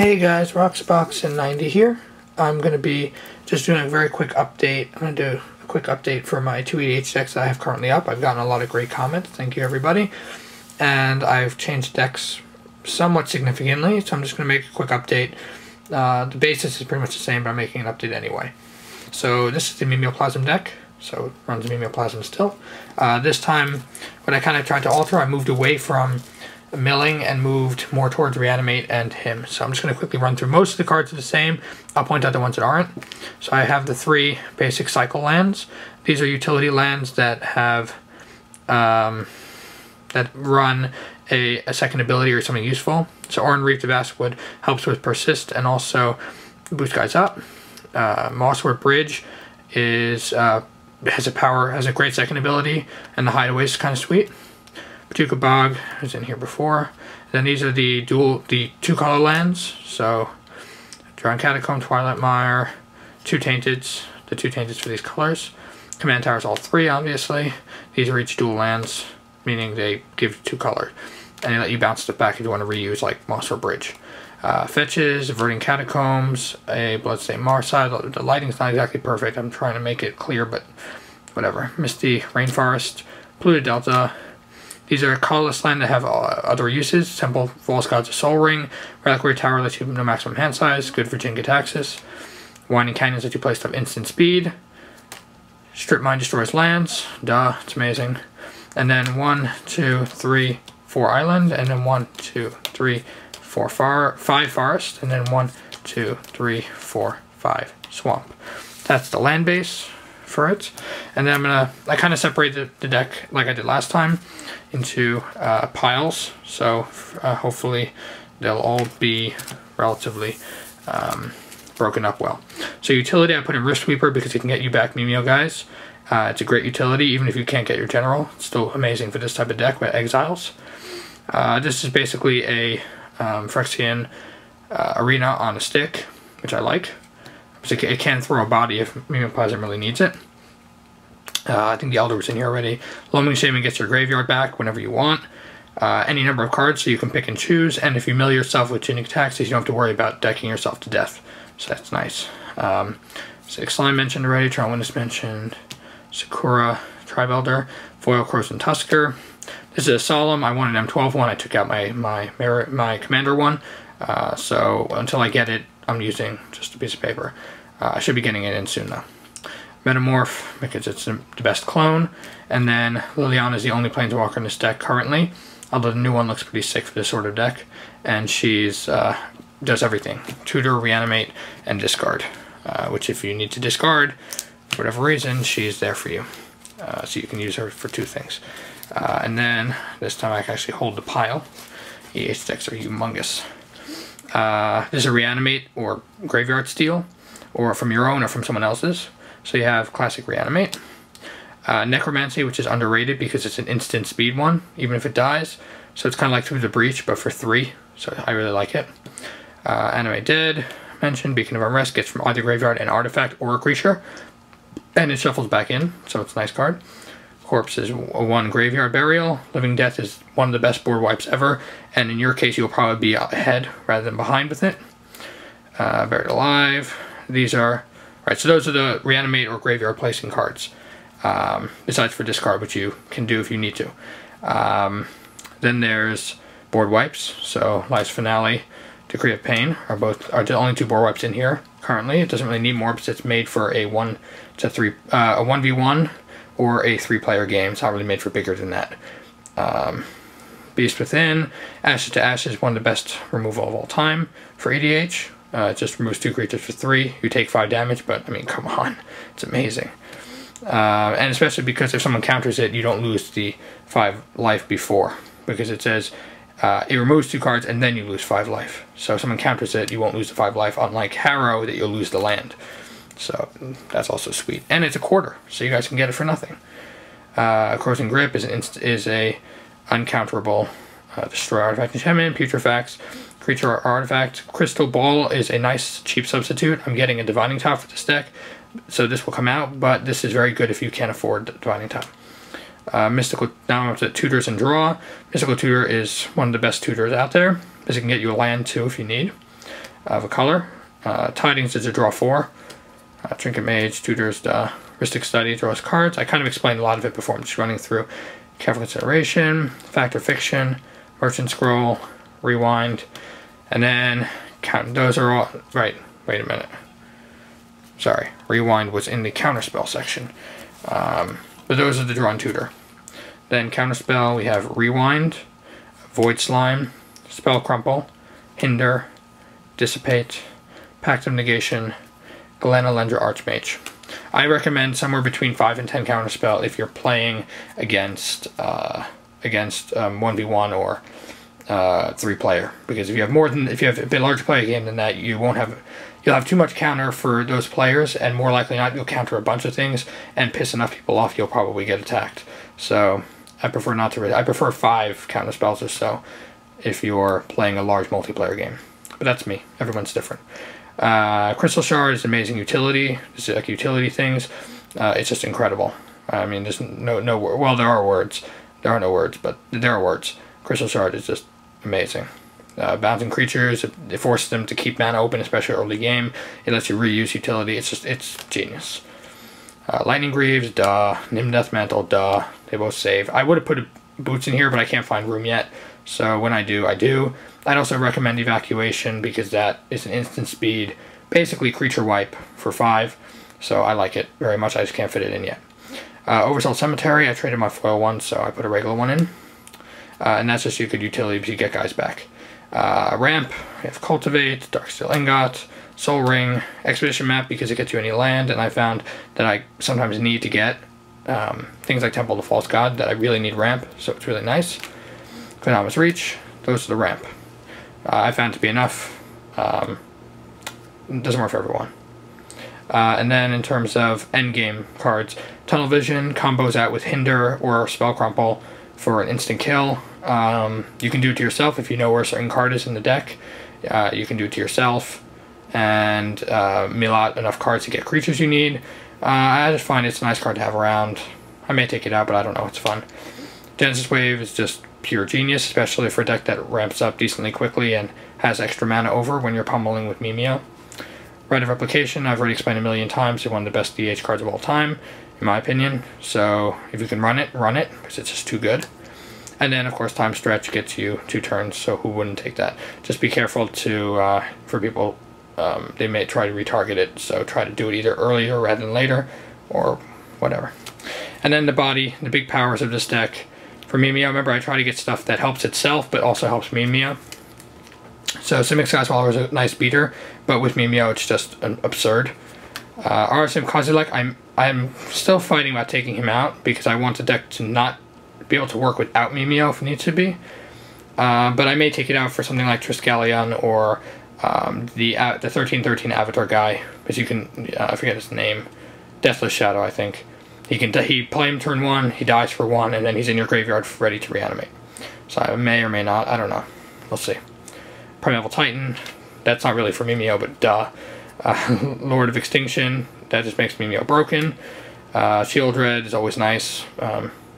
Hey guys, Roxbox90 here. I'm going to be just doing a very quick update. I'm going to do a quick update for my 2 EDH decks that I have currently up. I've gotten a lot of great comments. Thank you everybody. And I've changed decks somewhat significantly, so I'm just going to make a quick update. The basis is pretty much the same, but I'm making an update anyway. So this is the Mimeoplasm deck. So it runs Mimeoplasm still. This time, what I kind of tried to alter, I moved away from milling and moved more towards reanimate and him. So I'm just going to quickly run through. Most of the cards are the same. I'll point out the ones that aren't. So I have the 3 basic cycle lands. These are utility lands that have that run a second ability or something useful. So Oran Reef the Basswood helps with persist and also boost guys up. Mosswort Bridge is has a great second ability, and the hideaway is kind of sweet. Patuka Bog is in here before. Then these are the 2-color lands. So Drowned Catacomb, Twilight Mire, 2 Tainteds. The 2 Tainteds for these colors. Command Towers, all 3 obviously. These are each dual lands, meaning they give 2 color. And they let you bounce stuff back if you want to reuse, like Mosswort Bridge. Fetches, Averting Catacombs, a Bloodstained Marside. The lighting's not exactly perfect. I'm trying to make it clear, but whatever. Misty Rainforest, Polluted Delta. These are colorless land that have other uses. Temple False Gods of Soul Ring. Reliquary Tower lets you no maximum hand size. Good for Jin-Gitaxias. Winding Canyons let you play stuff instant speed. Strip Mine destroys lands. Duh, it's amazing. And then 1, 2, 3, 4 island. And then 1, 2, 3, 4, 5 forest. And then 1, 2, 3, 4, 5 swamp. That's the land base for it. And then I kind of separated the deck like I did last time into piles, so hopefully they'll all be relatively broken up well. So utility, I put in Rift Sweeper because it can get you back Mimeo guys. It's a great utility, even if you can't get your general. It's still amazing for this type of deck with exiles. This is basically a Phyrexian arena on a stick, which I like. So it can throw a body if Mimeoplasm really needs it. I think the Elder was in here already. Loaming Shaman gets your graveyard back whenever you want. Any number of cards, so you can pick and choose. And if you mill yourself with Jin-Gitaxias, you don't have to worry about decking yourself to death. So that's nice. Six Slime mentioned already. Tron Witness mentioned. Sakura, Tribe Elder. Foil Croson Tusker. This is a Solemn. I wanted M12 one. I took out my Commander one. So until I get it, I'm using just a piece of paper. I should be getting it in soon though. Metamorph, because it's the best clone. And then Liliana is the only Planeswalker in this deck currently, although the new one looks pretty sick for this sort of deck. And she's does everything. Tutor, reanimate, and discard. Which if you need to discard, for whatever reason, she's there for you. So you can use her for 2 things. And then, this time I can actually hold the pile. EH decks are humongous. This is a reanimate or graveyard steal, or from your own or from someone else's. So you have classic reanimate. Necromancy, which is underrated because it's an instant speed one, even if it dies. So it's kind of like Through the Breach, but for 3. So I really like it. Animate Dead, mentioned. Beacon of Unrest gets from either graveyard an artifact or a creature. And it shuffles back in, so it's a nice card. Corpse is a 1 graveyard burial. Living Death is one of the best board wipes ever, and in your case you'll probably be ahead rather than behind with it. Buried Alive. These are right. So those are the reanimate or graveyard placing cards. Besides for discard, which you can do if you need to. Then there's board wipes. So Life's Finale, Decree of Pain are the only 2 board wipes in here currently. It doesn't really need more because it's made for a 1v1. Or a 3-player game. It's not really made for bigger than that. Beast Within. Ashes to Ashes, one of the best removal of all time for EDH. It just removes 2 creatures for 3. You take 5 damage, but I mean, come on. It's amazing. And especially because if someone counters it, you don't lose the 5 life before. Because it says it removes 2 cards and then you lose 5 life. So if someone counters it, you won't lose the 5 life, unlike Harrow, that you'll lose the land. So that's also sweet, and it's a quarter, so you guys can get it for nothing. Corrosion Grip is a uncounterable destroy artifact enchantment. Putrefax, creature or artifact. Crystal Ball is a nice cheap substitute. I'm getting a Divining Top for this deck, so this will come out, but this is very good if you can't afford Divining Top. Mystical, now I'm up to Tutors and Draw. Mystical Tutor is one of the best tutors out there, because it can get you a land too if you need. of a color. Tidings is a draw 4. Trinket Mage tutors the Ristic Study, draws cards. I kind of explained a lot of it before. I'm just running through. Careful Consideration, Fact or Fiction, Merchant Scroll, Rewind, and then count. Those are all right. Wait a minute. Sorry, Rewind was in the Counterspell section. But those are the draw and tutor. Then Counterspell, we have Rewind, Void Slime, Spell Crumple, Hinder, Dissipate, Pact of Negation, Galena Lendra Archmage. I recommend somewhere between 5 and 10 Counterspell if you're playing against 1v1 or 3-player, because if you have a bit larger player game than that, you'll have too much counter for those players, and more likely not you'll counter a bunch of things and piss enough people off you'll probably get attacked. So I prefer not to. I prefer 5 Counterspells or so if you're playing a large multiplayer game. But that's me. Everyone's different. Crystal Shard is amazing utility. It's like utility things. It's just incredible. I mean, there's no well, there are words. There are no words, but there are words. Crystal Shard is just amazing. Bouncing creatures, it forces them to keep mana open, especially early game. It lets you reuse utility. It's genius. Lightning Greaves, duh. Nim Death Mantle, duh. They both save. I would have put Boots in here, but I can't find room yet. So when I do, I do. I'd also recommend Evacuation because that is an instant speed, basically creature wipe for 5. So I like it very much. I just can't fit it in yet. Oversold Cemetery, I traded my foil one, so I put a regular one in. And that's just you could utility because you get guys back. Ramp, we have Cultivate, Darksteel Ingot, Soul Ring, Expedition Map because it gets you any land, and I found that I sometimes need to get things like Temple of the False God that I really need ramp, so it's really nice. Economous Reach, those are the ramp. I found to be enough. It doesn't work for everyone. And then in terms of endgame cards, Tunnel Vision combos out with Hinder or Spell Crumple for an instant kill. You can do it to yourself if you know where a certain card is in the deck. You can do it to yourself and mill out enough cards to get creatures you need. I just find it's a nice card to have around. I may take it out, but I don't know. It's fun. Genesis Wave is just pure genius, especially for a deck that ramps up decently quickly and has extra mana over when you're pummeling with Mimeo. Rite of Replication, I've already explained a million times. It's one of the best DH cards of all time, in my opinion. So if you can run it, because it's just too good. And then, of course, Time Stretch gets you 2 turns, so who wouldn't take that? Just be careful for people, they may try to retarget it, so try to do it either earlier rather than later, or whatever. And then the body, the big powers of this deck. For Mimeo, remember I try to get stuff that helps itself, but also helps Mimeo. So Simic Sky Swallower is a nice beater, but with Mimeo it's just absurd. RSM Kozilek, I'm still fighting about taking him out, because I want the deck to not be able to work without Mimeo if it needs to be. But I may take it out for something like Triskelion or the 1313 Avatar guy, because you can, I forget his name, Deathless Shadow, I think. He play him turn 1, he dies for 1, and then he's in your graveyard ready to reanimate. So I may or may not, I don't know. We'll see. Primeval Titan, that's not really for Mimeo, but duh. Lord of Extinction, that just makes Mimeo broken. Shieldred is always nice.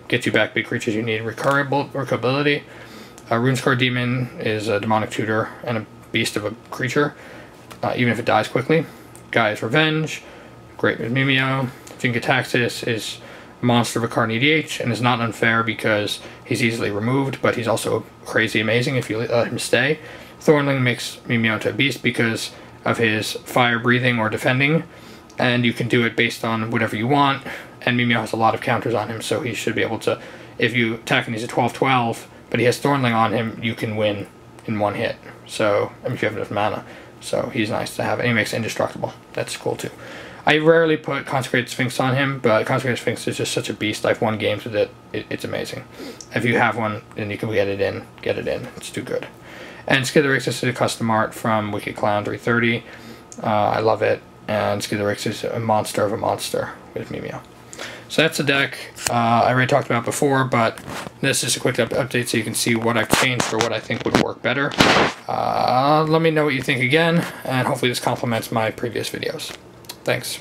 Gets you back big creatures you need. Recurability. Runescar Demon is a demonic tutor and a beast of a creature, even if it dies quickly. Gaia's Revenge, great with Mimeo. Jin-Gitaxias is a monster of a card in EDH and is not unfair because he's easily removed, but he's also crazy amazing if you let him stay. Thornling makes Mimeo into a beast because of his fire breathing or defending, and you can do it based on whatever you want, and Mimeo has a lot of counters on him, so he should be able to, if you attack and he's a 12-12, but he has Thornling on him, you can win in 1 hit. So, I mean, if you have enough mana. So he's nice to have, and he makes indestructible. That's cool too. I rarely put Consecrated Sphinx on him, but Consecrated Sphinx is just such a beast. I've won games with it. It's amazing. If you have one, then you can get it in. It's too good. And Skitherix is a custom art from Wicked Clown 330. I love it. And Skitherix is a monster of a monster with Mimeo. So that's the deck I already talked about before, but this is a quick update so you can see what I've changed or what I think would work better. Let me know what you think again, and hopefully this complements my previous videos. Thanks.